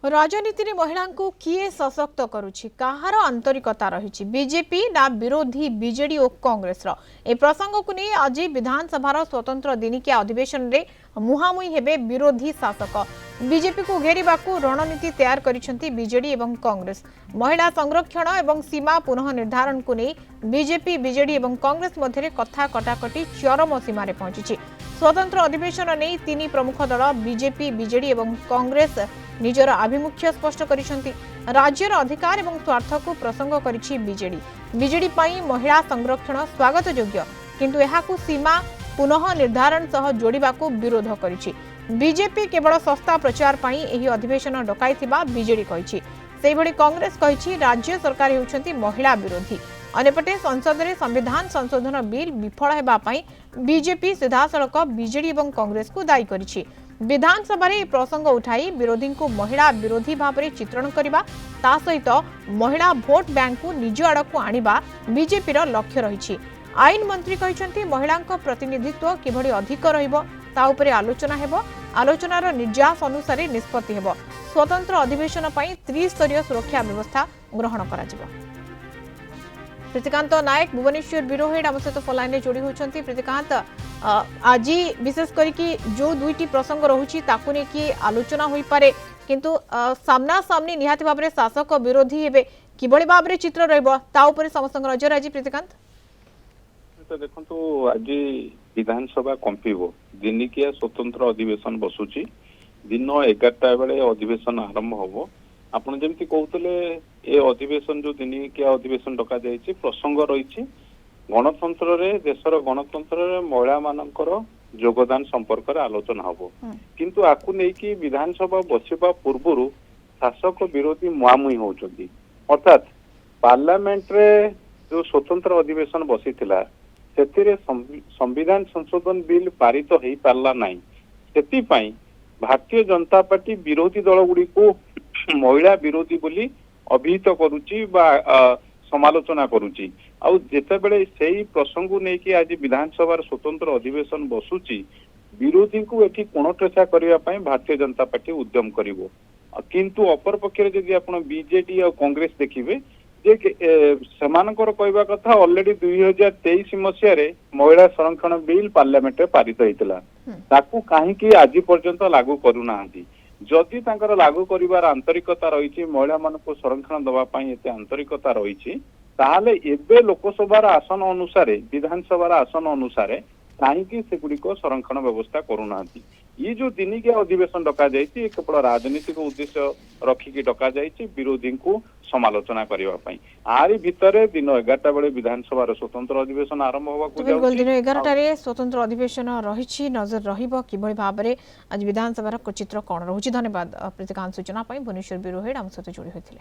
राजनीति रे महिला को किए सशक्त करुछि कहार आंतरिकता रही बीजेपी ना विरोधी बीजेडी और कांग्रेस ए प्रसंग को नहीं आज विधानसभा स्वतंत्र दिनिकिया अधिवेशन रे मुहामुही हेबे विरोधी शासक बीजेपी को घेरिबा को रणनीति तैयार करिसेंती बीजेडी एवं कांग्रेस महिला संरक्षण एवं सीमा पुनः निर्धारण को नहीं बीजेपी बीजेडी एवं कांग्रेस मध्य कथा कटाकटी चरम सीमार पहुंची स्वतंत्र अधिवेशन नहीं तीन प्रमुख दल बीजेपी बीजेडी एवं कांग्रेस निजर आभिमुख्य स्पष्ट करिसेंती राज्यर अधिकार एवं स्वार्थ को प्रसंग करिछि बीजेडी बीजेडी पई महिला संरक्षण स्वागत योग्य किंतु एहाकु सीमा पुनः निर्धारण सह जोड़िबा को विरोध करिछि बीजेपी केवल सस्ता प्रचार पई एही अधिवेशन डकाइथिबा बीजेडी कहिछि सेहि भली कांग्रेस कहिछि राज्य सरकार हेउछंती महिला विरोधी अन्यपटे संसद में संविधान संशोधन बिल विफल हेबा पई बीजेपी सीधासलख बीजेडी एवं कांग्रेस को दायी करिछि विधानसभा रे प्रसंग उठाई विरोधी को महिला विरोधी भाव में चित्रण करने ता सहित महिला भोट बैंक को निज आड़ को आनिबा बीजेपी रो लक्ष्य रही आईन मंत्री कहते महिला प्रतिनिधित्व किभली अधिक रहिबो ता उपरे आलोचना हेबो आलोचनार निर्यास अनुसार निष्पत्ति हेबो स्वतंत्र अधिवेशन पई त्रिस्तरीय सुरक्षा व्यवस्था ग्रहण करा जिवो। प्रीतिकांत नायक भुवनेश्वर ब्यूरो हेड आम सहित फोन लाइन जोड़ी होती प्रीतिकांत आज विशेष करके जो दुईटी प्रसंग रहुछि ताकु ने कि आलोचना होई पारे किंतु सामना सामनी निहाती भाव में शासक विरोधी हेबे किभली भाव में चित्र रहबो ता ऊपर समस्त नजर आज प्रीतिकांत तो देखंतु आज विधानसभा कंपिबो दिनिकिया स्वतंत्र अधिवेशन बसुची दिन 11टा बेले अधिवेशन आरंभ होबो आपण जेमति कहउतले ए अधिवेशन जो दिनिकिया अधिवेशन डका जायछि प्रसंग रहिछि गणतंत्र रे देशर गणतंत्र रे महिला मानकर योगदान संपर्क रे आलोचना होबो किंतु आकु नै कि विधानसभा बसिबा पूर्वरु शासक विरोधी मुआमुही होउछंती अर्थात पार्लियामेंट रे जो स्वतंत्र अधिवेशन बसिथिला सेतिरे संविधान संशोधन बिल पारित हेई पारला नाही सेति पई भारतीय जनता पार्टी विरोधी दल गुडी को महिला विरोधी बोली अभिहित करूची बा समालोचना करूची आउ जेते बेले सेही प्रसंग नै कि आज विधानसभा स्वतंत्र अधिवेशन बसुची विरोधी को एठी कोणटेसा करिया पई भारतीय जनता पार्टी उद्यम करिवो किंतु अपर पक्षरे जदि आपण बीजेडी और कांग्रेस देखिबे जे सेमानकर कहवा कथा ऑलरेडी 2023 मसिया रे महिला संरक्षण बिल पार्लियामेंट रे पारित हेतिला ताकू काहे कि आज पर्यंत लागू करू नाहंती जदि तांकर लागू करिवार आंतरिकता रहिछि महिला मानको संरक्षण दवा पई एते आंतरिकता रहिछि ताहाले एबे लोकसभा आसन अनुसार विधानसभा आसन अनुसार काहे सेगुडी को संरक्षण व्यवस्था करू नाहंती ये जो दिनिकिया अधिवेशन डका जाइछि केवल राजनीतिक उद्देश्य रखिकी डका जाइछि विरोधी को समालोचना करबा पई आरी भितरे दिन 11टा बेले विधानसभा स्वतंत्र अधिवेशन आरंभ होबा को जाउछि दिन 11टा रे स्वतंत्र अधिवेशन रहिछि नजर रहिबो किभली भाव रे आज विधानसभा को चित्र कोन रहुछि। धन्यवाद प्रीतिकांत सूचना पई भुवनेश्वर ब्यूरो हेड हम सहित जोड़ी होइथिले।